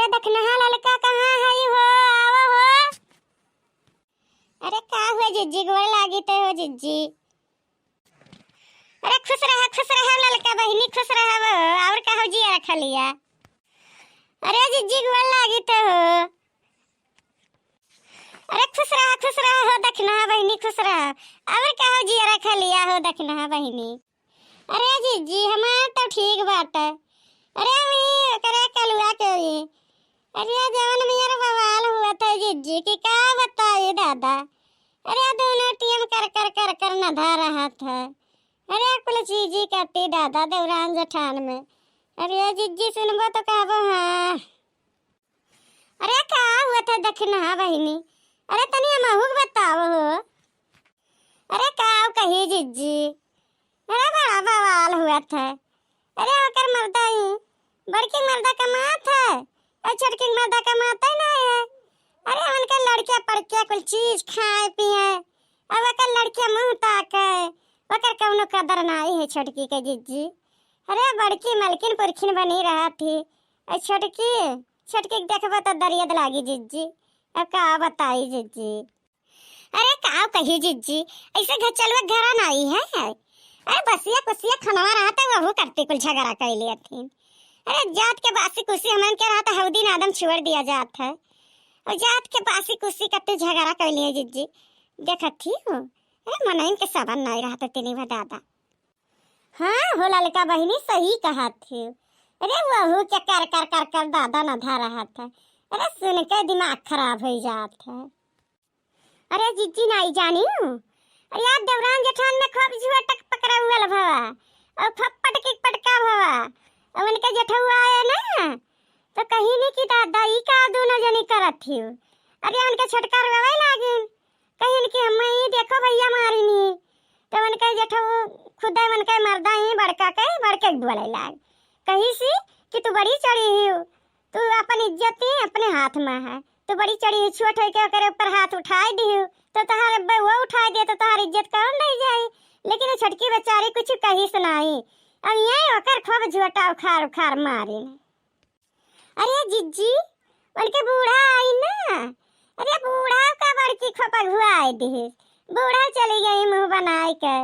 अरे दखनहा ललका कहाँ है हो? आओ हो। अरे का हुआ जिज्जी, गोड़ लागी ते हो जिज्जी। अरे खुश रहा ललका बहिनी, खुश रहा वो। और का हो जिया रखा लिया। अरे जिज्जी गोड़ लागी ते हो। अरे खुश रहा हो दखनहा बहिनी, खुश रहा। और का हो जिया रखा लिया हो दखनहा बहिनी। अरे जिज्जी हमार तो ठीक बात है। अरे मी करे कलुआ के अरे जवन मेरा बवाल हुआ था जिज्जी की क्या बताए दादा। अरे दोनों टीम कर नधा रहा था। अरे कुल चीजी करती दादा देवरान जठान में। अरे जिज्जी सुनबो तो कहबो हाँ। अरे क्या हुआ था दखनहा बहिनी? अरे तनी महूक बताओ हो। अरे का कही जिज्जी? अरे बड़ा बवाल हुआ था। अरे होकर मर्दा ही बड़की मर्दा कमात है और छोटकी मर्दा कमाता ही नहीं है। अरे उनके लड़कियां पड़किया कुल चीज खाए पिए अब वकर लड़कियां मुंह ताके वकर कौनो कदर नहीं है छोटकी के जिज्जी। अरे बड़की मलकिन पुरखिन बनी रहा थी और छोटकी देखबो तो दरियद लागी जिज्जी। अब का बताई जिज्जी। अरे का कही जिज्जी, ऐसे घर चलवा घरा नहीं है। अरे बसिया कुसिया खनवा रहा था वहू करती कुल झगड़ा कर लिया थी। अरे जात के बासी कुसी हमन के रहा था हौदी आदम छोड़ दिया जात है और जात के बासी कुसी कते झगड़ा कर लिए जिज्जी देखत थी हो। अरे मनइन के सबन नहीं रहा था तेनी दादा। हाँ हो ललका बहिनी सही कहा थी। अरे वहू के कर दादा नधा रहा था। अरे सुन के दिमाग खराब हो जात है। अरे जिज्जी नहीं जानी हूँ। अरे यार देवरान जेठान में खूब झुटक पकड़ा हुआ भवा और फप्पट की पटका भवा और उनके जेठुआ आए ना तो कहीं नहीं कि दादा ई का दोनों जनी करत थी। अरे उनके छटकार रवे लागी कहीं कि हम ही देखो भैया मारी नी तो उनके जेठू खुदा उनके मर्दा ही बड़के बोले लाग कहीं सी कि तू बड़ी चढ़ी ही तू अपन इज्जत ही अपने हाथ में है। तू बड़ी चढ़ी छोट हो के ओकरे ऊपर हाथ उठाई दी तो तहार अब्बे वो उठा दे तो तहार इज्जत कौन ले जाए। लेकिन छटकी बेचारी कुछ कही सुनाई अब यही होकर खूब झोटा उखाड़ मारी। अरे जिज्जी उनके बूढ़ा आई ना। अरे बूढ़ा का बड़की खोपा घुआई दी। बूढ़ा चली गई मुंह बनाई के।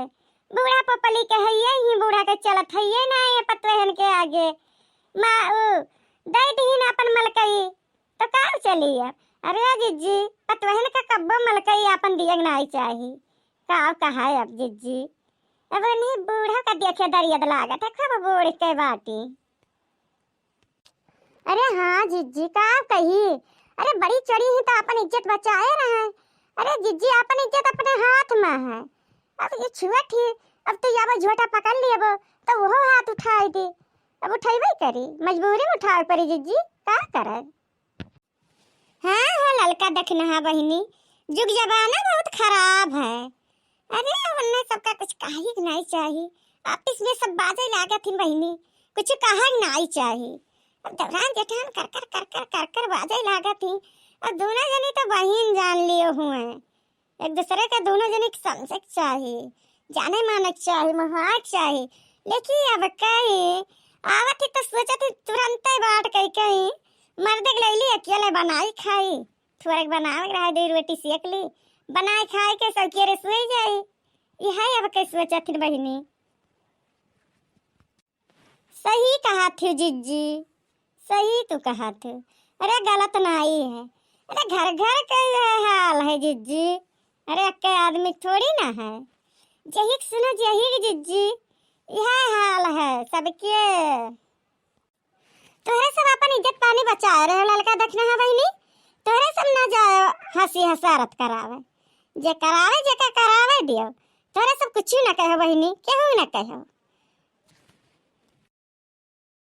बूढ़ा पपली के ही बूढ़ा के चलत है ना ये पतवहन के आगे माँ दई दी ना अपन मलकई तो का चली है। अरे जिज्जी पतवहन का कब्बो मलकई अपन दियग नहीं चाहिए का कहा है अब जिज्जी। अब नहीं बूढ़ा का देखे दरियद लागत है खब बूढ़ के बाटी। अरे हाँ जिज्जी का कही। अरे बड़ी चढ़ी ही तो अपन इज्जत बचाए रहे। अरे जिज्जी अपन इज्जत अपने हाथ में है। अब ये छुआ थी अब तो याबा झोटा पकड़ लिया तो वो हाथ उठाई दी अब उठाई करी मजबूरी में उठाए पड़ी जिज्जी का करे। हाँ हो ललका दखनहा बहिनी जुग जमाना बहुत खराब है। अरे उन्हें सबका कुछ कही नहीं चाहिए आपस में सब बाजे लागत थी बहिनी कुछ कहा नहीं चाहिए। अब देवरान जेठान कर बाजे लागत थी और दोनों जनी तो बहिन जान लिए हुए एक दूसरे का दोनों जनी समझ चाहिए जाने माने चाहिए महाक चाहिए। लेकिन अब कहीं आवत थी तो सोचा थी तुरंत बात कहीं मर्द लैली अकेले बनाई खाई थोड़ा बनावे रहा दे रोटी सेक ली बनाए खाए के सब केरे सोई जाई। यह अब कैसे सोचा थी बहिनी। सही कहा थी जिज्जी सही तू कहा थी। अरे गलत नहीं है। अरे घर का हाल है जिज्जी। अरे अक्के आदमी थोड़ी ना है यही सुनो यही जिज्जी यह हाल है सबके। तोहरे सब अपन इज्जत पानी बचाए रहे ललका दखनहा बहिनी तोहरे सब ना जाए हंसी हसारत करावे जे करावे दियो तोहरे सब कुछ ना कहो बहिनी केहू ना कहो।